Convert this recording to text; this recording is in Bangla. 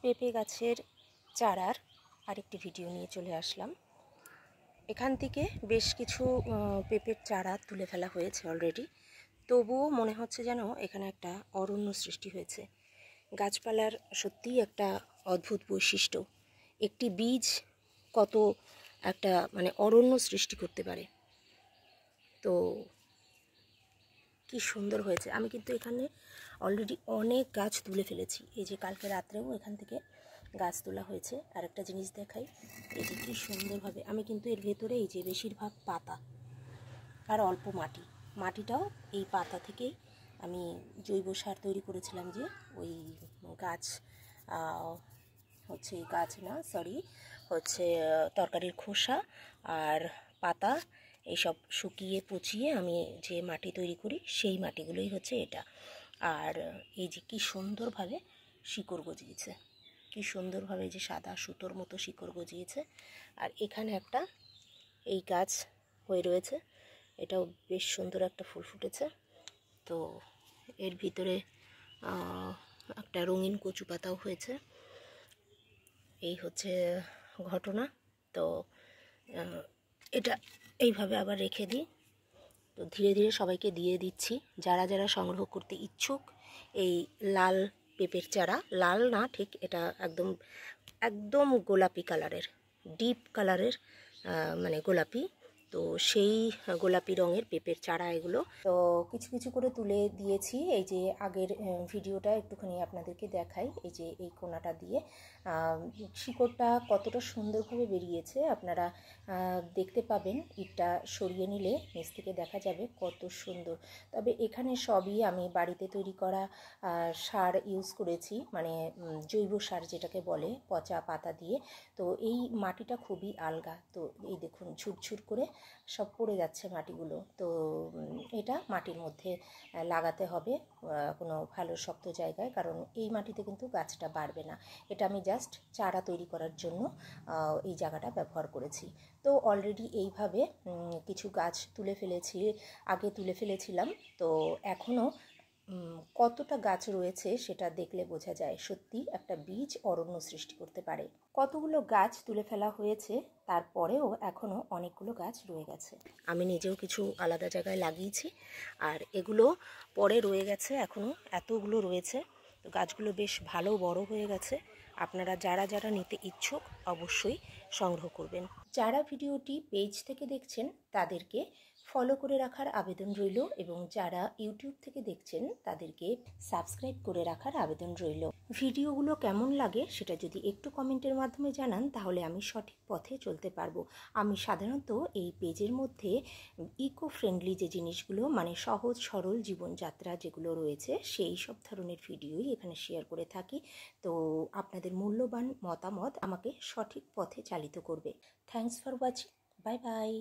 পেঁপে গাছের চারার আরেকটি ভিডিও নিয়ে চলে আসলাম। এখান থেকে বেশ কিছু পেঁপের চারা তুলে ফেলা হয়েছে অলরেডি, তবুও মনে হচ্ছে যেন এখানে একটা অরণ্য সৃষ্টি হয়েছে। গাছপালার সত্যিই একটা অদ্ভুত বৈশিষ্ট্য, একটি বীজ কত একটা অরণ্য সৃষ্টি করতে পারে। তো কি সুন্দর হয়েছে। আমি কিন্তু এখানে অলরেডি অনেক গাছ তুলে ফেলেছি। এই যে কালকে রাত্রেও এখান থেকে গাছ তোলা হয়েছে। আর একটা জিনিস দেখাই, এই যে কি সুন্দরভাবে আমি কিন্তু এর ভেতরে এই যে বেশিরভাগ পাতা আর অল্প মাটিটাও এই পাতা থেকেই আমি জৈব সার তৈরি করেছিলাম। যে ওই গাছ তরকারির খোসা আর পাতা এইসব শুকিয়ে পচিয়ে আমি যে মাটি তৈরি করি সেই মাটিগুলোই হচ্ছে এটা। আর এই যে কি সুন্দরভাবে শিকড় গজিয়েছে, কি সুন্দরভাবে যে সাদা সুতোর মতো শিকড় গজিয়েছে। আর এখানে একটা এই গাছ হয়ে রয়েছে, এটাও বেশ সুন্দর একটা ফুল ফুটেছে। তো এর ভিতরে একটা রঙিন কচু পাতাও হয়েছে। এই হচ্ছে ঘটনা। তো এটা এইভাবে আবার রেখে দিই। তো ধীরে ধীরে সবাইকে দিয়ে দিচ্ছি, যারা যারা সংগ্রহ করতে ইচ্ছুক। এই লাল পেঁপের চারা, লাল না ঠিক, এটা একদম একদম গোলাপি কালারের, ডিপ কালারের, গোলাপি। তো সেই গোলাপি রঙের পেঁপের চারা এগুলো। তো কিছু কিছু করে তুলে দিয়েছি। এই যে আগের ভিডিওটা একটুখানি আপনাদেরকে দেখাই। এই যে এই কোনাটা দিয়ে শিকড়টা কতটা সুন্দরভাবে বেরিয়েছে আপনারা দেখতে পাবেন। ইটটা সরিয়ে নিলে নিচ থেকে দেখা যাবে কত সুন্দর। তবে এখানে সবই আমি বাড়িতে তৈরি করা সার ইউজ করেছি, জৈব সার যেটাকে বলে, পচা পাতা দিয়ে। তো এই মাটিটা খুবই আলগা। তো এই দেখুন ঝুরঝুর করে সব পড়ে যাচ্ছে মাটিগুলো। তো এটা মাটির মধ্যে লাগাতে হবে কোনো ভালো শক্ত জায়গায়, কারণ এই মাটিতে কিন্তু গাছটা বাড়বে না। এটা আমি জাস্ট চারা তৈরি করার জন্য এই জায়গাটা ব্যবহার করেছি। তো অলরেডি এইভাবে কিছু গাছ আগে তুলে ফেলেছিলাম। তো এখনও কতটা গাছ রয়েছে সেটা দেখলে বোঝা যায় সত্যি একটা বীজ অরণ্য সৃষ্টি করতে পারে। কতগুলো গাছ তুলে ফেলা হয়েছে, তারপরেও এখনও অনেকগুলো গাছ রয়ে গেছে। আমি নিজেও কিছু আলাদা জায়গায় লাগিয়েছি, আর এগুলো পরে রয়ে গেছে, এখনও এতগুলো রয়েছে। তো গাছগুলো বেশ ভালো বড় হয়ে গেছে। আপনারা যারা যারা নিতে ইচ্ছুক অবশ্যই সংগ্রহ করবেন। যারা ভিডিওটি পেজ থেকে দেখছেন তাদেরকে ফলো করে রাখার আবেদন রইল, এবং যারা ইউটিউব থেকে দেখছেন তাদেরকে সাবস্ক্রাইব করে রাখার আবেদন রইল। ভিডিওগুলো কেমন লাগে সেটা যদি একটু কমেন্টের মাধ্যমে জানান, তাহলে আমি সঠিক পথে চলতে পারবো। আমি সাধারণত এই পেজের মধ্যে ইকো ফ্রেন্ডলি যে জিনিসগুলো, সহজ সরল জীবনযাত্রা যেগুলো রয়েছে, সেই সব ধরনের ভিডিওই এখানে শেয়ার করে থাকি। তো আপনাদের মূল্যবান মতামত আমাকে সঠিক পথে চালিত করবে। Thanks for watching. Bye bye.